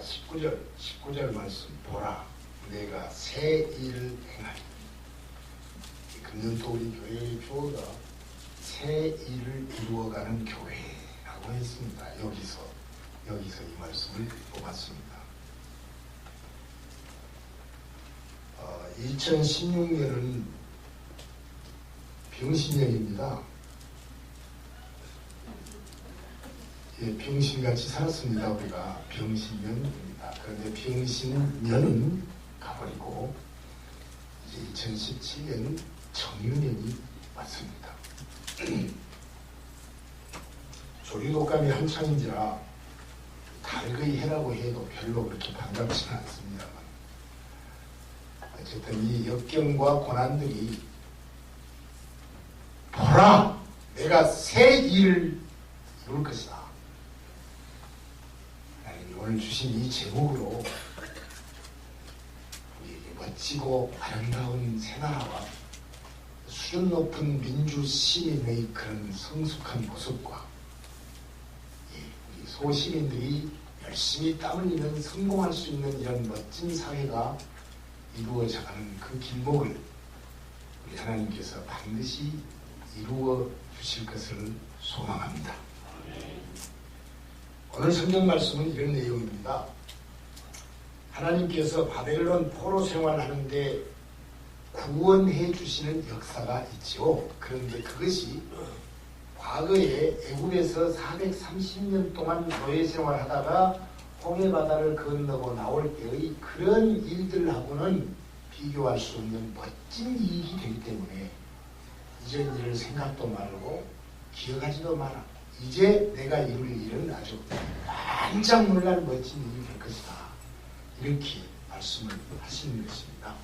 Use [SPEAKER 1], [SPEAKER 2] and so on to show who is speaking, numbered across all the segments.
[SPEAKER 1] 19절 말씀 보라 내가 새 일을 행하리. 금년도 우리 교회의 주어가 새 일을 이루어가는 교회라고 했습니다. 여기서 이 말씀을 뽑았습니다. 2016년은 병신년입니다. 예, 병신같이 살았습니다. 우리가 병신년입니다. 그런데 병신년은 가버리고 이제 2017년 정유년이 왔습니다. 조류독감이 한창인지라 달의 해라고 해도 별로 그렇게 반갑지는 않습니다만 어쨌든 이 역경과 고난들이 보라! 내가 새 일을 이룰 것이다. 하나님이 오늘 주신 이 제목으로 우리에게 멋지고 아름다운 새나라와 수준 높은 민주 시민의 그런 성숙한 모습과 우리 소시민들이 열심히 땀 흘리면 성공할 수 있는 이런 멋진 사회가 이루어져가는 그 길목을 우리 하나님께서 반드시 이루어 주실 것을 소망합니다. 오늘 성경 말씀은 이런 내용입니다. 하나님께서 바벨론 포로 생활하는데 구원해 주시는 역사가 있지요. 그런데 그것이 과거에 애굽에서 430년 동안 노예 생활하다가 홍해바다를 건너고 나올 때의 그런 일들하고는 비교할 수 없는 멋진 이익이 되기 때문에 이전 일을 생각도 말고 기억하지도 마라. 이제 내가 이룰 일은 아주 깜짝 놀랄 멋진 일이 될 것이다. 이렇게 말씀을 하시는 것입니다.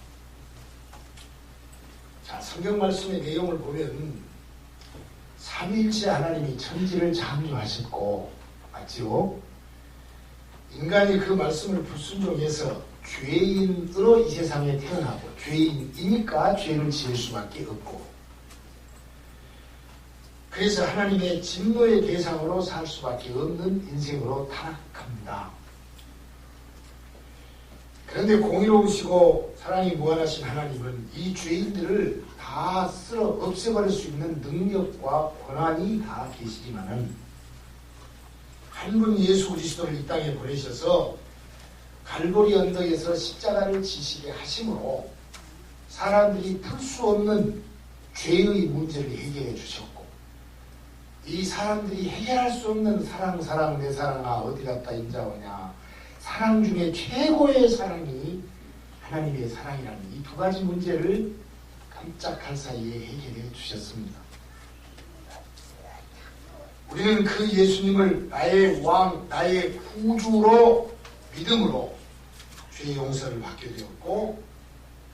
[SPEAKER 1] 자, 성경 말씀의 내용을 보면 삼위일체 하나님이 천지를 창조하셨고 맞지요? 인간이 그 말씀을 불순종해서 죄인으로 이 세상에 태어나고 죄인이니까 죄를 지을 수밖에 없고 그래서 하나님의 진노의 대상으로 살 수밖에 없는 인생으로 타락합니다. 그런데 공의로우시고 사랑이 무한하신 하나님은 이 죄인들을 다 쓸어 없애버릴 수 있는 능력과 권한이 다 계시지만은 한 분 예수 그리스도를 이 땅에 보내셔서 갈보리 언덕에서 십자가를 지시게 하심으로 사람들이 풀 수 없는 죄의 문제를 해결해 주셨고 이 사람들이 해결할 수 없는 사랑 내 사랑아 어디 갔다 인자오냐 사랑 중에 최고의 사랑이 하나님의 사랑이라는 이 두 가지 문제를 깜짝할 사이에 해결해 주셨습니다. 우리는 그 예수님을 나의 왕, 나의 구주로 믿음으로 죄의 용서를 받게 되었고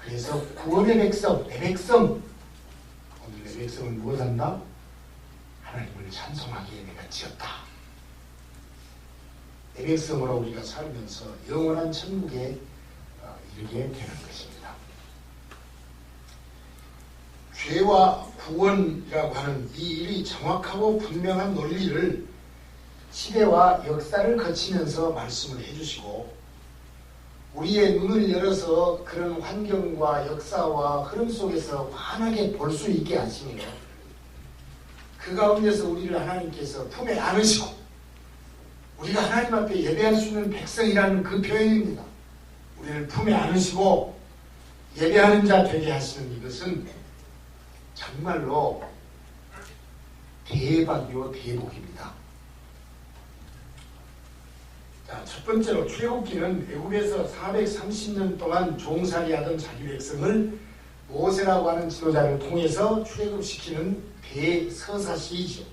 [SPEAKER 1] 그래서 구원의 백성, 내 백성 오늘 내 백성은 무엇한다? 하나님을 찬송하기에 내가 지었다. 내 백성으로 우리가 살면서 영원한 천국에 이르게 되는 것입니다. 죄와 구원이라고 하는 이 일이 정확하고 분명한 논리를 시대와 역사를 거치면서 말씀을 해주시고 우리의 눈을 열어서 그런 환경과 역사와 흐름 속에서 환하게 볼 수 있게 하시며 그 가운데서 우리를 하나님께서 품에 안으시고 우리가 하나님 앞에 예배할 수 있는 백성이라는 그 표현입니다. 우리를 품에 안으시고 예배하는 자 되게 하시는 이것은 정말로 대박이요 대복입니다. 자, 첫 번째로 출애굽기는 애굽에서 430년 동안 종살이하던 자기 백성을 모세라고 하는 지도자를 통해서 출애굽시키는 대서사시이죠.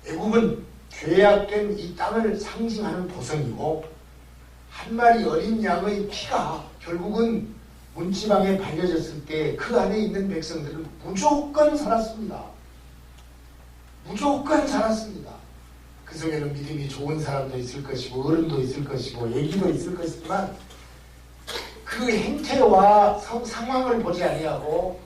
[SPEAKER 1] 애굽은 죄악된 이 땅을 상징하는 도성이고 한 마리 어린 양의 피가 결국은 문지방에 발려졌을 때 그 안에 있는 백성들은 무조건 살았습니다. 무조건 살았습니다. 그 속에는 믿음이 좋은 사람도 있을 것이고 어른도 있을 것이고 애기도 있을 것이지만 그 행태와 상황을 보지 아니하고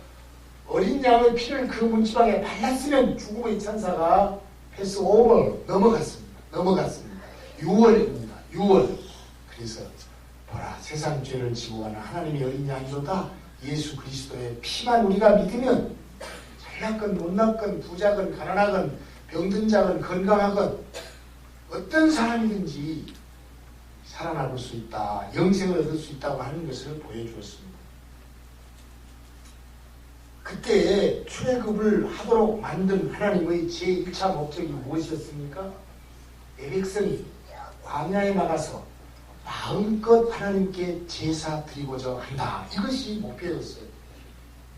[SPEAKER 1] 어린 양의 피를 그 문지방에 발랐으면 죽음의 천사가 패스 오버 넘어갔습니다. 6월입니다. 6월 그래서 보라 세상 죄를 지고 가는 하나님의 어린 양이로다. 예수 그리스도의 피만 우리가 믿으면 잘났건 못났건 부자건 가난하건 병든 자건 건강하건 어떤 사람이든지 살아남을 수 있다. 영생을 얻을 수 있다고 하는 것을 보여주었습니다. 그때 출애굽을 하도록 만든 하나님의 제1차 목적이 무엇이었습니까? 내 백성이 광야에 나가서 마음껏 하나님께 제사 드리고자 한다. 이것이 목표였어요.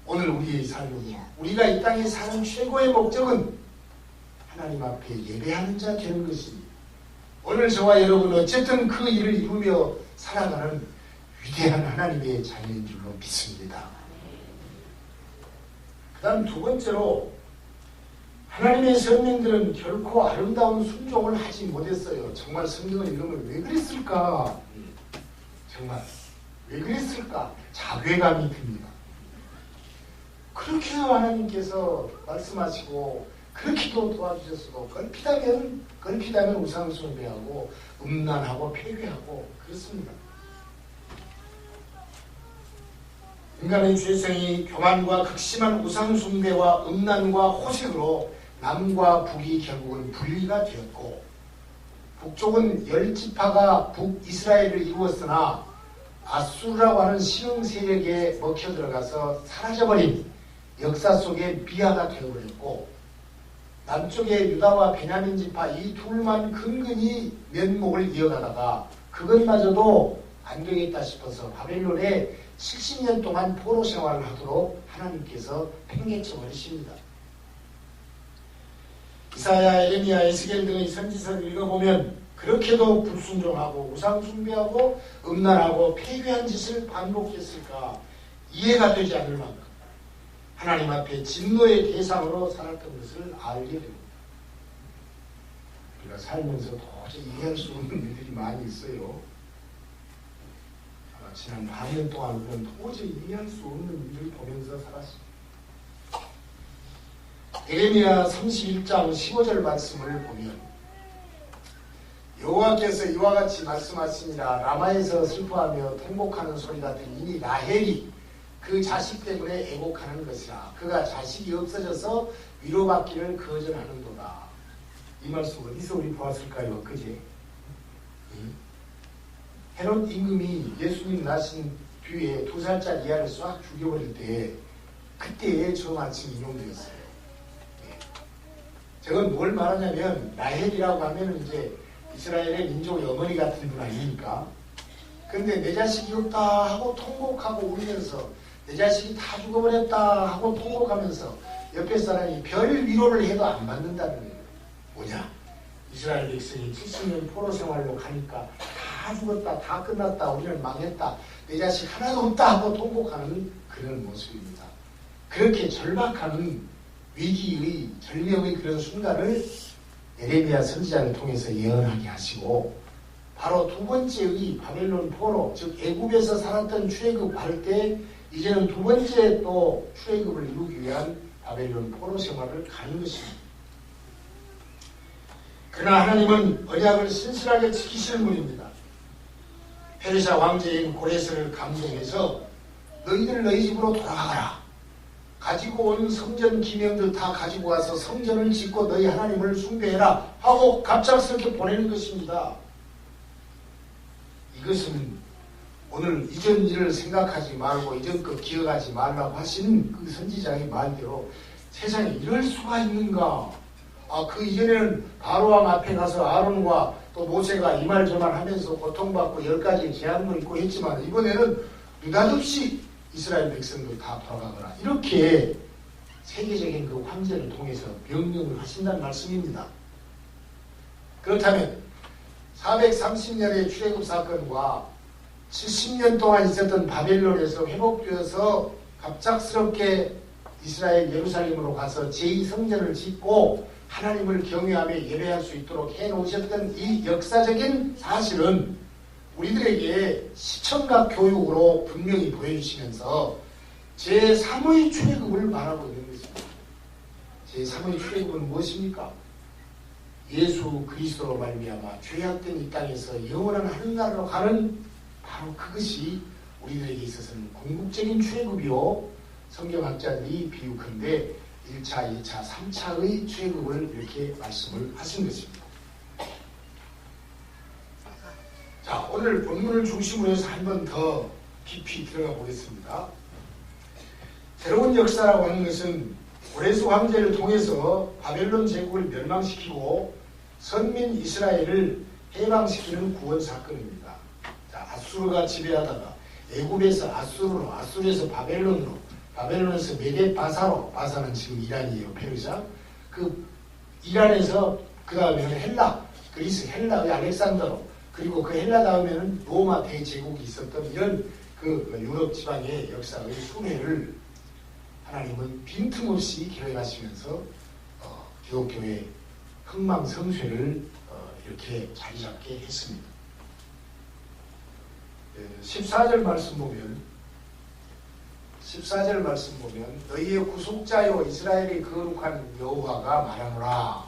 [SPEAKER 1] 오늘 우리의 삶이 우리가 이 땅에 사는 최고의 목적은 하나님 앞에 예배하는 자 되는 것입니다. 오늘 저와 여러분은 어쨌든 그 일을 이루며 살아가는 위대한 하나님의 자녀인 줄로 믿습니다. 그 다음 두 번째로 하나님의 선민들은 결코 아름다운 순종을 하지 못했어요. 정말 성경을 읽으면 왜 그랬을까? 정말 왜 그랬을까? 자괴감이 듭니다. 그렇게도 하나님께서 말씀하시고 그렇게도 도와주셨어도 걸핏하면 우상숭배하고 음란하고 폐괴하고 그렇습니다. 인간의 죄성이 교만과 극심한 우상숭배와 음란과 호색으로 남과 북이 결국은 분리가 되었고 북쪽은 10지파가 북이스라엘을 이루었으나 아수르라고 하는 신흥 세력에 먹혀 들어가서 사라져버린 역사 속의 미아가 되어버렸고 남쪽의 유다와 베냐민 지파 이 둘만 근근히 면목을 이어가다가 그것마저도 안 되겠다 싶어서 바벨론에 70년 동안 포로 생활을 하도록 하나님께서 팽개쳐 버리십니다. 이사야, 에레미야, 에스겔 등의 선지서를 읽어보면 그렇게도 불순종하고 우상숭배하고 음란하고 폐괴한 짓을 반복했을까 이해가 되지 않을 만큼 하나님 앞에 진노의 대상으로 살았던 것을 알게 됩니다. 우리가 살면서 도저히 이해할 수 없는 일들이 많이 있어요. 지난 반년 동안 우리는 도저히 이해할 수 없는 일을 보면서 살았습니다. 에레미야 31장 15절 말씀을 보면 여호와께서 이와 같이 말씀하시니라. 라마에서 슬퍼하며 통곡하는 소리가 들리니 라헬이 그 자식 때문에 애곡하는 것이라. 그가 자식이 없어져서 위로받기를 거절하는도다. 이 말씀 어디서 우리 보았을까요? 그제? 헤롯 임금이 예수님 나신 뒤에 2살짜리 이하를 싹 죽여버릴 때 그때에 저 말씀이 인용되었어요. 저건 뭘 말하냐면 라헬이라고 하면 이제 이스라엘의 민족의 어머니 같은 분 아닙니까? 근데 내 자식이 없다 하고 통곡하고 울면서 내 자식이 다 죽어버렸다 하고 통곡하면서 옆에 사람이 별 위로를 해도 안 받는다는 거예요. 뭐냐? 이스라엘 백성이 70년 포로 생활로 가니까 다 죽었다, 다 끝났다, 우리는 망했다, 내 자식 하나도 없다 하고 통곡하는 그런 모습입니다. 그렇게 절박한 위기의 절명의 그런 순간을 에레미야 선지자를 통해서 예언하게 하시고 바로 두 번째의 바벨론 포로, 즉 애굽에서 살았던 출애굽할 때 이제는 두 번째 또 출애굽을 이루기 위한 바벨론 포로 생활을 가는 것입니다. 그러나 하나님은 언약을 신실하게 지키시는 분입니다. 페르시아 왕제인 고레스를 감동해서 너희들 너희 집으로 돌아가라. 가지고 온 성전 기명들 다 가지고 와서 성전을 짓고 너희 하나님을 숭배해라 하고 갑작스럽게 보내는 것입니다. 이것은 오늘 이전 일을 생각하지 말고 이전 것 기억하지 말라고 하시는 그 선지자의 말대로 세상에 이럴 수가 있는가? 그 이전에는 바로왕 앞에 가서 아론과 또 모세가 이 말 저 말 하면서 고통받고 10가지 재앙도 있고 했지만 이번에는 느닷없이 이스라엘 백성들 다 돌아가거라. 이렇게 세계적인 그 황제를 통해서 명령을 하신다는 말씀입니다. 그렇다면 430년의 출애굽 사건과 70년 동안 있었던 바벨론에서 회복되어서 갑작스럽게 이스라엘 예루살렘으로 가서 제2성전을 짓고 하나님을 경외하며 예배할 수 있도록 해놓으셨던 이 역사적인 사실은 우리들에게 시청각 교육으로 분명히 보여주시면서 제3의 출애굽을 말하고 있는 것입니다. 제3의 출애굽은 무엇입니까? 예수 그리스도로 말미암아 죄악된 이 땅에서 영원한 하늘나라로 가는 바로 그것이 우리들에게 있어서는 궁극적인 출애굽이요, 성경학자들이 비유컨대 1차, 2차, 3차의 출애굽을 이렇게 말씀을 하신 것입니다. 자, 오늘 본문을 중심으로 해서 한 번 더 깊이 들어가 보겠습니다. 새로운 역사라고 하는 것은 고레스 황제를 통해서 바벨론 제국을 멸망시키고 선민 이스라엘을 해방시키는 구원 사건입니다. 자, 아수르가 지배하다가 애굽에서 아수르로, 아수르에서 바벨론으로, 바벨론에서 메데 바사로, 바사는 지금 이란이에요, 페르시아. 그 이란에서 그 다음에는 헬라, 그리스 헬라의 알렉산더로, 그리고 그 헬라 다음에는 로마 대제국이 있었던 이런 그 유럽 지방의 역사의 순회를 하나님은 빈틈없이 계획하시면서 기독교의 흥망성쇠를 이렇게 자리 잡게 했습니다. 14절 말씀 보면 너희의 구속자요 이스라엘의 거룩한 여호와가 말하노라.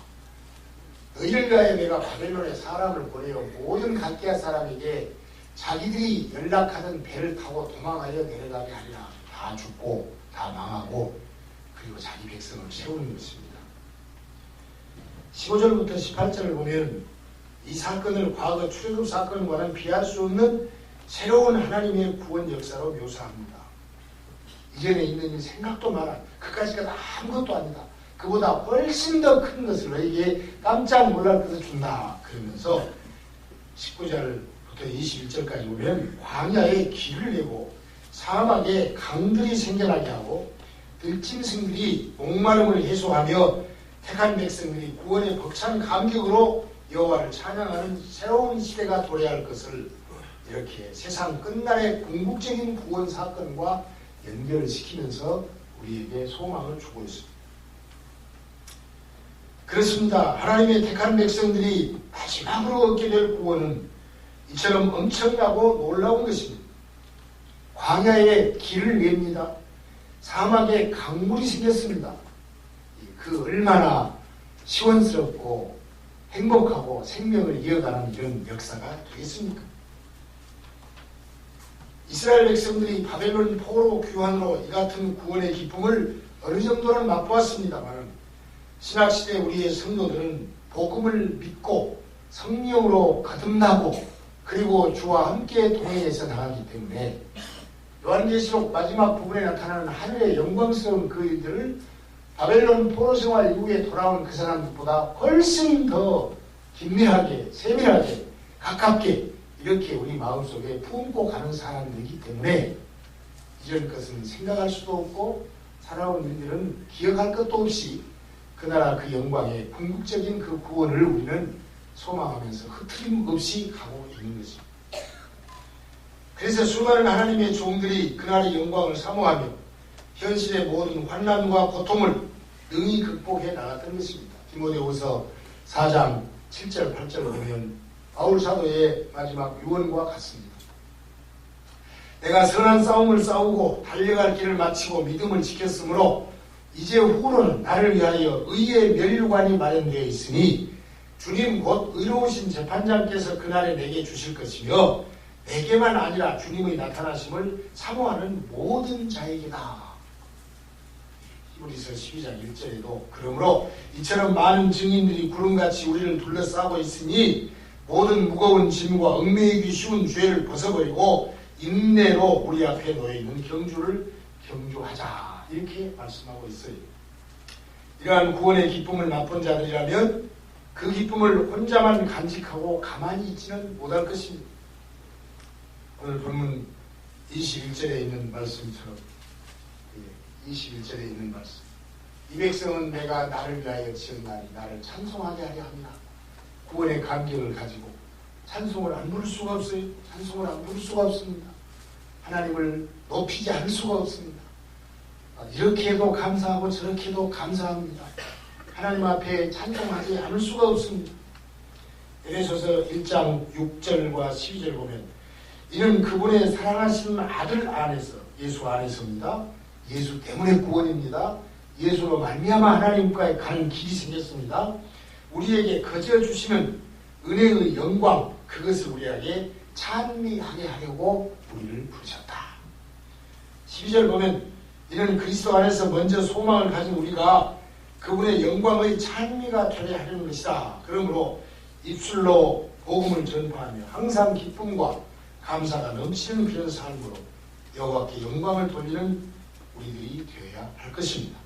[SPEAKER 1] 너희를 위하여 내가 바벨론에 사람을 보내어 모든 갈대아 사람에게 자기들이 연락하던 배를 타고 도망하여 내려가게 하리라. 다 죽고 다 망하고 그리고 자기 백성을 세우는 것입니다. 15절부터 18절을 보면 이 사건을 과거 출애굽 사건과는 비할 수 없는 새로운 하나님의 구원 역사로 묘사합니다. 이전에 있는 생각도 마라. 그까지가 다 아무것도 아니다. 그보다 훨씬 더 큰 것을 너에게 깜짝 놀랄 것을 준다. 그러면서 19절부터 21절까지 보면 광야에 길을 내고 사막에 강들이 생겨나게 하고 들짐승들이 목마름을 해소하며 택한 백성들이 구원의 벅찬 감격으로 여호와를 찬양하는 새로운 시대가 도래할 것을 이렇게 세상 끝날의 궁극적인 구원 사건과 연결시키면서 우리에게 소망을 주고 있습니다. 그렇습니다. 하나님의 택한 백성들이 마지막으로 얻게 될 구원은 이처럼 엄청나고 놀라운 것입니다. 광야에 길을 냅니다. 사막에 강물이 생겼습니다. 그 얼마나 시원스럽고 행복하고 생명을 이어가는 이런 역사가 되겠습니까? 이스라엘 백성들이 바벨론 포로 귀환으로 이 같은 구원의 기쁨을 어느 정도는 맛보았습니다만 신학시대 우리의 성도들은 복음을 믿고 성령으로 거듭나고 그리고 주와 함께 동행해서 나가기 때문에 요한계시록 마지막 부분에 나타나는 하늘의 영광스러운 그 일들을 바벨론 포로 생활 이후에 돌아온 그 사람들보다 훨씬 더 긴밀하게, 세밀하게, 가깝게 이렇게 우리 마음속에 품고 가는 사람들이기 때문에 이런 것은 생각할 수도 없고 살아온 일들은 기억할 것도 없이 그 나라 그 영광의 궁극적인 그 구원을 우리는 소망하면서 흐트림 없이 가고 있는 것입니다. 그래서 수많은 하나님의 종들이 그날의 영광을 사모하며 현실의 모든 환난과 고통을 능히 극복해 나갔던 것입니다. 디모데후서 4장 7절 8절을 보면 바울 사도의 마지막 유언과 같습니다. 내가 선한 싸움을 싸우고 달려갈 길을 마치고 믿음을 지켰으므로 이제 후로는 나를 위하여 의의 멸류관이 마련되어 있으니 주님 곧 의로우신 재판장께서 그날에 내게 주실 것이며 내게만 아니라 주님의 나타나심을 사모하는 모든 자에게다. 히브리서 12장 1절에도 그러므로 이처럼 많은 증인들이 구름같이 우리를 둘러싸고 있으니 모든 무거운 짐과 얽매이기 쉬운 죄를 벗어버리고 인내로 우리 앞에 놓여있는 경주를 경주하자. 이렇게 말씀하고 있어요. 이러한 구원의 기쁨을 맛본 자들이라면 그 기쁨을 혼자만 간직하고 가만히 있지는 못할 것입니다. 오늘 본문 21절에 있는 말씀처럼 21절에 있는 말씀 이 백성은 내가 나를 위하여 지었나니 나를 찬송하게 하려 합니다. 구원의 감격을 가지고 찬송을 안 부를 수가 없어요. 찬송을 안 부를 수가 없습니다. 하나님을 높이지 않을 수가 없습니다. 이렇게 해도 감사하고 저렇게 해도 감사합니다. 하나님 앞에 찬송하지 않을 수가 없습니다. 에베소서 1장 6절과 12절 보면 이는 그분의 사랑하신 아들 안에서 예수 안에서입니다. 예수 때문에 구원입니다. 예수로 말미암아 하나님과의 가는 길이 생겼습니다. 우리에게 거저 주시는 은혜의 영광, 그것을 우리에게 찬미하게 하려고 우리를 부르셨다. 12절 보면 이는 그리스도 안에서 먼저 소망을 가진 우리가 그분의 영광의 찬미가 되게 하려는 것이다. 그러므로 입술로 복음을 전파하며 항상 기쁨과 감사가 넘치는 그런 삶으로 여호와께 영광을 돌리는 우리들이 되어야 할 것입니다.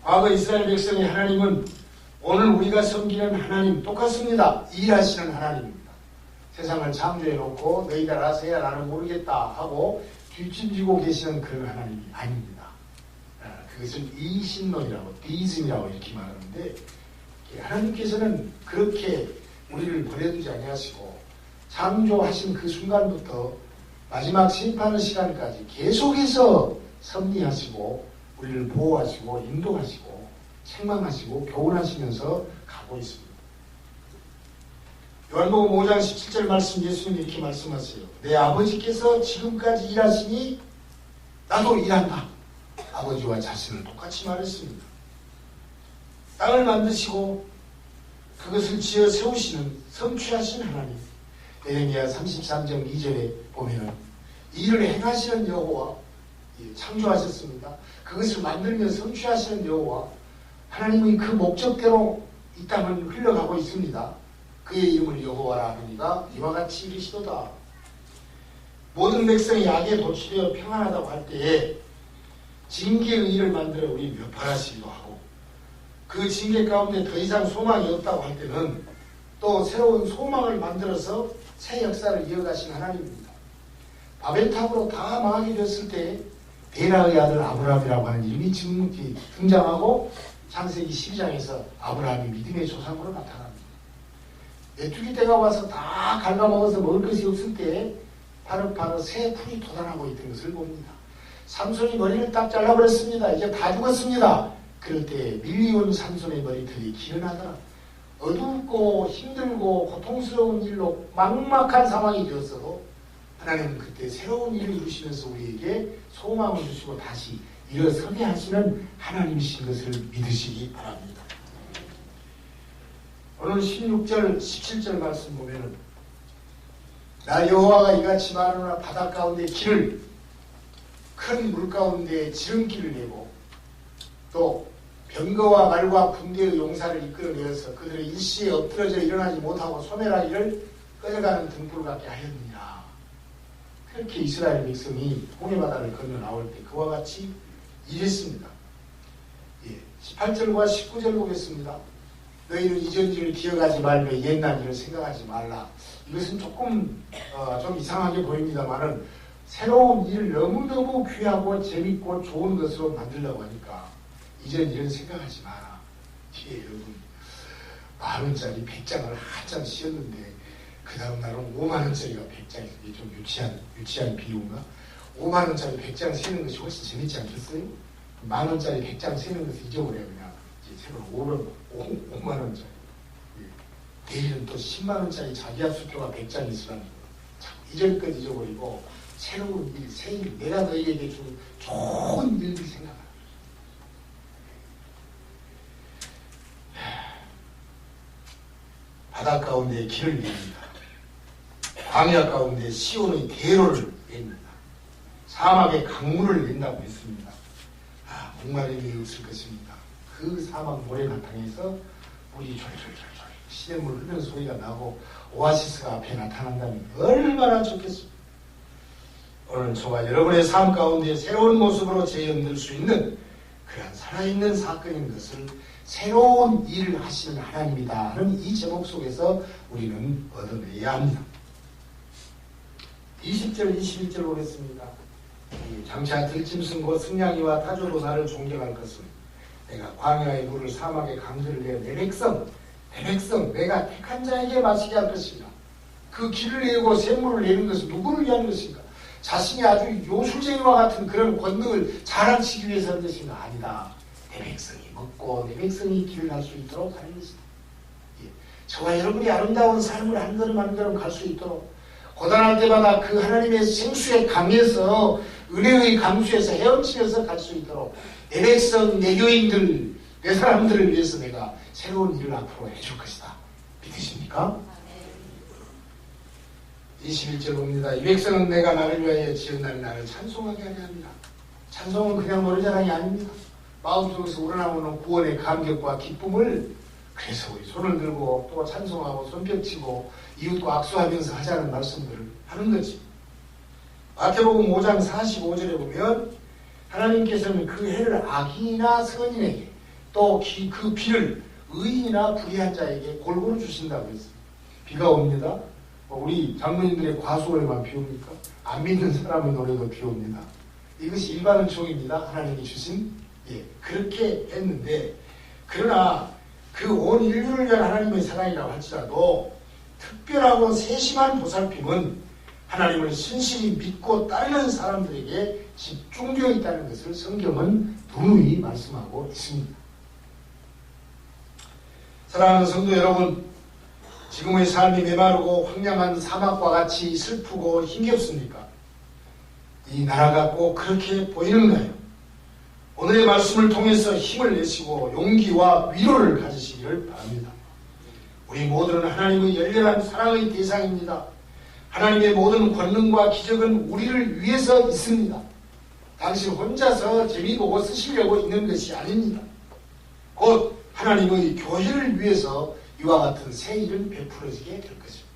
[SPEAKER 1] 과거 이스라엘 백성의 하나님은 오늘 우리가 섬기는 하나님 똑같습니다. 일하시는 하나님입니다. 세상을 창조해 놓고 너희가 알아서 해야 나는 모르겠다 하고 뒷짐지고 계시는 그런 하나님이 아닙니다. 그것을 이신론이라고 디즘이라고 이렇게 말하는데 하나님께서는 그렇게 우리를 버려두지 아니하시고 창조하신 그 순간부터 마지막 심판의 시간까지 계속해서 섭리하시고 우리를 보호하시고 인도하시고 책망하시고 교훈하시면서 가고 있습니다. 요한복음 5장 17절 말씀 예수님이 이렇게 말씀하세요. 내 아버지께서 지금까지 일하시니 나도 일한다. 아버지와 자신을 똑같이 말했습니다. 땅을 만드시고 그것을 지어 세우시는 성취하신 하나님. 예레미야 33장 2절에 보면은 일을 행하시는 여호와 창조하셨습니다. 그것을 만들며 성취하시는 여호와 하나님의 그 목적대로 이 땅은 흘러가고 있습니다. 그의 이름을 여호와라 하니가 이와 같이 이르시도다. 모든 백성이 악에 도취되어 평안하다고 할 때에 징계의 일을 만들어 우리 멸하시기도 하고 그 징계 가운데 더 이상 소망이 없다고 할 때는 또 새로운 소망을 만들어서 새 역사를 이어가신 하나님입니다. 바벨탑으로 다 망하게 됐을 때 베라의 아들 아브라함이라고 하는 이름이 등장하고 창세기 12장에서 아브라함이 믿음의 조상으로 나타납니다. 메뚜기 때가 와서 다 갉아먹어서 먹을 것이 없을 때 바로 새 풀이 돋아나고 있던 것을 봅니다. 삼손이 머리를 딱 잘라버렸습니다. 이제 다 죽었습니다. 그럴 때 밀리온 삼손의 머리털이 기어나더라. 어둡고 힘들고 고통스러운 일로 막막한 상황이 되었어도 하나님은 그때 새로운 일을 이루시면서 우리에게 소망을 주시고 다시 일어서게 하시는 하나님이신 것을 믿으시기 바랍니다. 오늘 16절 17절 말씀 보면은 나 여호와가 이같이 말하노라 바다 가운데 길을 큰 물 가운데 지름길을 내고 또 병거와 말과 군대의 용사를 이끌어내어서 그들의 일시에 엎드러져 일어나지 못하고 소멸하기를 꺼져가는 등불 같게 하였느니라. 그렇게 이스라엘 백성이 홍해바다를 건너 나올 때 그와 같이 일했습니다. 18절과 19절 보겠습니다. 너희는 이전 일을 기억하지 말며 옛날 일을 생각하지 말라. 이것은 조금 좀 이상하게 보입니다만은 새로운 일을 너무너무 귀하고 재밌고 좋은 것으로 만들려고 하니까 이전 일은 생각하지 마라. 뒤에 여러분 10,000원짜리 100장을 한장 씌웠는데 그 다음 날은 50,000원짜리가 100장이 이게 좀 유치한 비유인가? 50,000원짜리 100장 세는 것이 훨씬 재밌지 않겠어요? 10,000원짜리 100장 세는 것을 잊어버려 그냥 이제 새로 5만원짜리 내일은 또 10만원짜리 자기야수표가 100장 있으라는 거 자꾸 잊을 것 잊어버리고 새로운 일, 새 일, 내가 너희에게 준 좋은 일들 생각하라. 바다 가운데 길을 냅니다. 광야 가운데 시온의 대로를 냅니다. 사막에 강물을 낸다고 했습니다. 목마름이 없을 것입니다. 그 사막 모래바탕에서 물이 졸졸졸졸 시냇물 흐르는 소리가 나고 오아시스가 앞에 나타난다면 얼마나 좋겠습니까? 오늘 저와 여러분의 삶 가운데 새로운 모습으로 재현될 수 있는 그런 살아있는 사건인 것을 새로운 일을 하시는 하나님이다 하는 이 제목 속에서 우리는 얻어내야 합니다. 20절 21절 보겠습니다. 장차 들짐승 곧 승냥이와 타조로사를 존경할 것은 내가 광야의 물을 사막의 강들을 내어 내 백성 내가 택한 자에게 마시게 할 것이다. 그 길을 내고 샘물을 내는 것은 누구를 위한 것인가? 자신이 아주 요술쟁이와 같은 그런 권능을 자랑치기 위해서 하는 것인가? 아니다. 내 백성이 먹고 내 백성이 길을 갈 수 있도록 하는 것이다. 저와 여러분이 아름다운 삶을 한 걸음 한 걸음 갈 수 있도록 고단할 때마다 그 하나님의 생수의 강에서 은혜의 강수에서 헤엄치면서 갈 수 있도록 내 백성 내 교인들 내 사람들을 위해서 내가 새로운 일을 앞으로 해줄 것이다. 믿으십니까? 21절 봅니다. 이 백성은 내가 나를 위하여 지은 나를 찬송하게 하려 합니다. 찬송은 그냥 노래자랑이 아닙니다. 마음속에서 우러나오는 구원의 감격과 기쁨을 그래서 우리 손을 들고 또 찬송하고 손뼉치고 이웃과 악수하면서 하자는 말씀들을 하는 거지. 마태복음 5장 45절에 보면 하나님께서는 그 해를 악인이나 선인에게 또 그 비를 의인이나 불의한 자에게 골고루 주신다고 했습니다. 비가 옵니다. 우리 장로님들의 과수원에만 비 옵니까? 안 믿는 사람의 노래도 비 옵니다. 이것이 일반 은총입니다. 하나님이 주신. 그렇게 했는데, 그러나 그 온 인류를 위한 하나님의 사랑이라고 할지라도 특별하고 세심한 보살핌은 하나님을 신실히 믿고 따르는 사람들에게 집중되어 있다는 것을 성경은 누누이 말씀하고 있습니다. 사랑하는 성도 여러분, 지금의 삶이 메마르고 황량한 사막과 같이 슬프고 힘겹습니까? 이 나라가 꼭 그렇게 보이는가요? 오늘의 말씀을 통해서 힘을 내시고 용기와 위로를 가지시기를 바랍니다. 우리 모두는 하나님의 열렬한 사랑의 대상입니다. 하나님의 모든 권능과 기적은 우리를 위해서 있습니다. 당신 혼자서 재미보고 쓰시려고 있는 것이 아닙니다. 곧 하나님의 교회를 위해서 이와 같은 새 일을 베풀어지게 될 것입니다.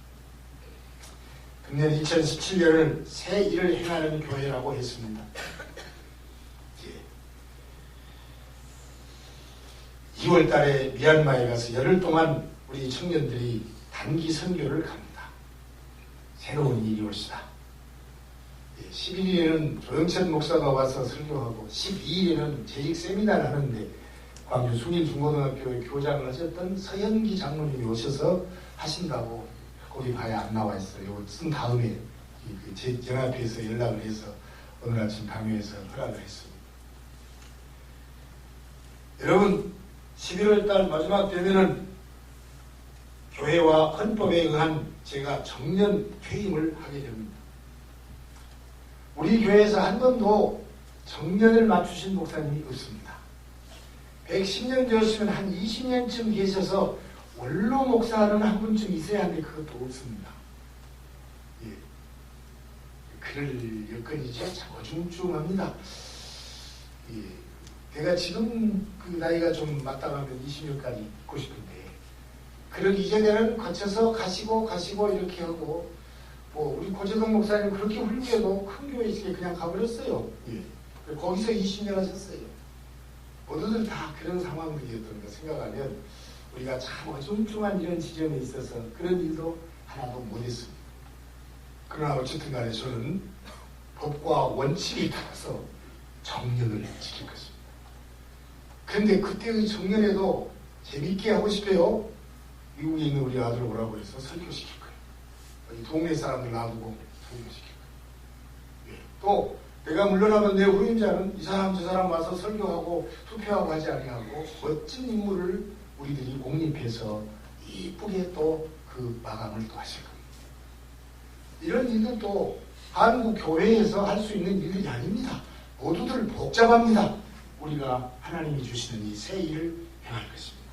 [SPEAKER 1] 금년 2017년을 새 일을 행하는 교회라고 했습니다. 2월 달에 미얀마에 가서 열흘 동안 우리 청년들이 단기 선교를 갑니다. 새로운 일이 올시다. 11일에는 조영천 목사가 와서 설교하고 12일에는 재직 세미나를 하는데 광주 숭일중고등학교의 교장을 하셨던 서현기 장로님이 오셔서 하신다고 거기 봐에 안 나와 있어요. 쓴 다음에 제 연합회에서 연락을 해서 오늘 아침 강요해서 허락을 했습니다. 여러분, 11월 달 마지막 되면은 교회와 헌법에 의한 제가 정년 퇴임을 하게 됩니다. 우리 교회에서 한 번도 정년을 맞추신 목사님이 없습니다. 110년 되었으면 한 20년쯤 계셔서 원로 목사는 한 분쯤 있어야 하는데 그것도 없습니다. 그럴 여건이죠. 참 어중중합니다. 내가 지금 그 나이가 좀 맞다가면 20년까지 있고 싶은데 그러기 이전에는 거쳐서 가시고 이렇게 하고 우리 고재동 목사님 그렇게 훌륭해도 큰 교회 있게 그냥 가버렸어요. 거기서 20년 하셨어요. 모두들 다 그런 상황들이었던 거 생각하면 우리가 참 어중중한 이런 지점에 있어서 그런 일도 하나도 못했습니다. 그러나 어쨌든 간에 저는 법과 원칙에 따라서 정년을 지킬 것입니다. 그런데 그때의 정년에도 재밌게 하고 싶어요. 미국에 있는 우리 아들 오라고 해서 설교시킬 거예요. 이 동네 사람들 놔두고 설교시킬 거예요. 또 내가 물러나면 내 후임자는 이 사람 저 사람 와서 설교하고 투표하고 하지 아니하고 멋진 인물을 우리들이 공립해서 이쁘게 또 그 마감을 또 하실 겁니다. 이런 일들도 한국 교회에서 할 수 있는 일들이 아닙니다. 모두들 복잡합니다. 우리가 하나님이 주시는 이 새 일을 행할 것입니다.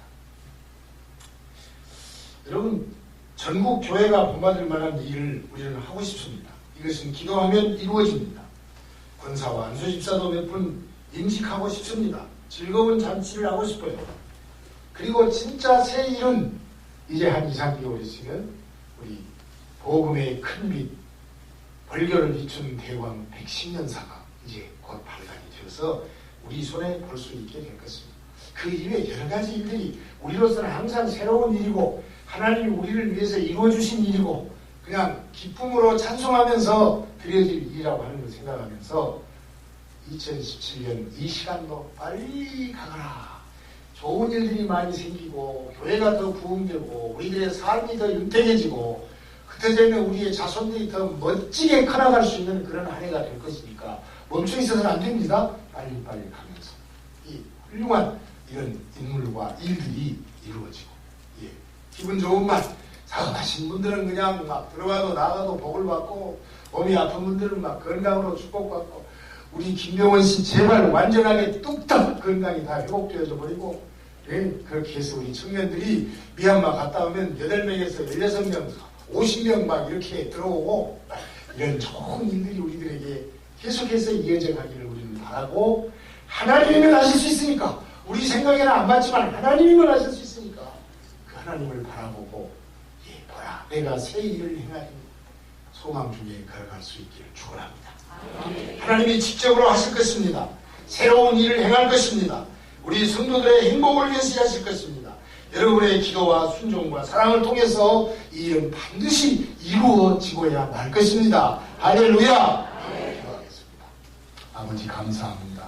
[SPEAKER 1] 여러분, 전국 교회가 본받을 만한 일을 우리는 하고 싶습니다. 이것은 기도하면 이루어집니다. 권사와 안수집사도 몇 분 임직하고 싶습니다. 즐거운 잔치를 하고 싶어요. 그리고 진짜 새 일은 이제 한 2, 3개월 있으면 우리 복음의 큰 빛, 벌교를 비춘 대왕 110년사가 이제 곧 발간이 되어서 우리 손에 볼 수 있게 될 것입니다. 그 이외에 여러 가지 일들이 우리로서는 항상 새로운 일이고 하나님이 우리를 위해서 이루어주신 일이고 그냥 기쁨으로 찬송하면서 드려질 일이라고 하는 걸 생각하면서 2017년 이 시간도 빨리 가거라. 좋은 일들이 많이 생기고 교회가 더 부흥되고 우리들의 삶이 더 윤택해지고 그때 되면 우리의 자손들이 더 멋지게 커나갈 수 있는 그런 한 해가 될 것이니까 멈춰 있어서는 안 됩니다. 빨리빨리 가면서 이 훌륭한 이런 인물과 일들이 이루어지고 기분 좋은 맛 사업하신 분들은 그냥 막 들어가도 나가도 복을 받고 몸이 아픈 분들은 막 건강으로 축복받고 우리 김병원 씨 제발 완전하게 뚝딱 건강이 다 회복되어져 버리고 예? 그렇게 해서 우리 청년들이 미얀마 갔다 오면 8명에서 16명, 50명 막 이렇게 들어오고 이런 좋은 일들이 우리들에게 계속해서 이어져 가기를 우리는 바라고, 하나님이면 하실 수 있으니까, 우리 생각에는 안 맞지만 하나님이면 하실 수 있으니까 그 하나님을 바라보고, 보라 내가 새 일을 행하니 소망 중에 걸어갈 수 있기를 축원합니다. 하나님이 직접으로 하실 것입니다. 새로운 일을 행할 것입니다. 우리 성도들의 행복을 위해서 하실 것입니다. 여러분의 기도와 순종과 사랑을 통해서 이 일은 반드시 이루어지고야 말 것입니다. 할렐루야. 기도하겠습니다. 아버지 감사합니다.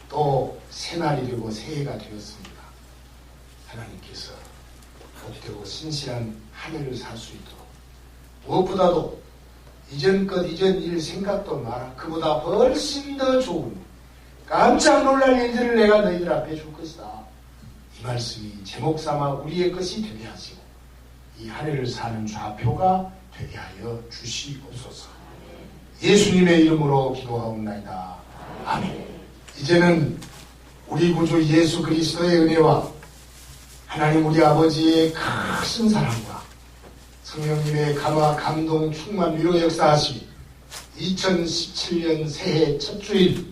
[SPEAKER 1] 또 새날이 되고 새해가 되었습니다. 하나님께서 복되고 신실한 한 해를 살 수 있도록, 무엇보다도 이전껏 이전 일 생각도 마라. 그보다 훨씬 더 좋은 깜짝 놀랄 일들을 내가 너희들 앞에 줄 것이다. 이 말씀이 제목 삼아 우리의 것이 되게 하시고 이 한 해를 사는 좌표가 되게 하여 주시옵소서. 예수님의 이름으로 기도하옵나이다. 아멘. 이제는 우리 구주 예수 그리스도의 은혜와 하나님 우리 아버지의 크신 사랑과 성령님의 감화 감동 충만 위로 역사하시 2017년 새해 첫 주일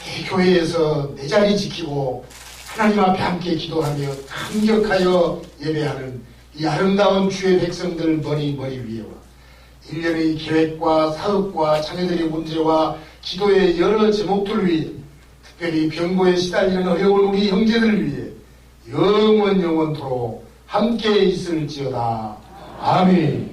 [SPEAKER 1] 대교회에서 내 자리 지키고 하나님 앞에 함께 기도하며 감격하여 예배하는 이 아름다운 주의 백성들 머리 위에와 1년의 계획과 사업과 자녀들의 문제와 기도의 여러 제목들을 위해, 특별히 병고에 시달리는 어려운 우리 형제들을 위해 영원토록 함께 있을지어다. 아멘.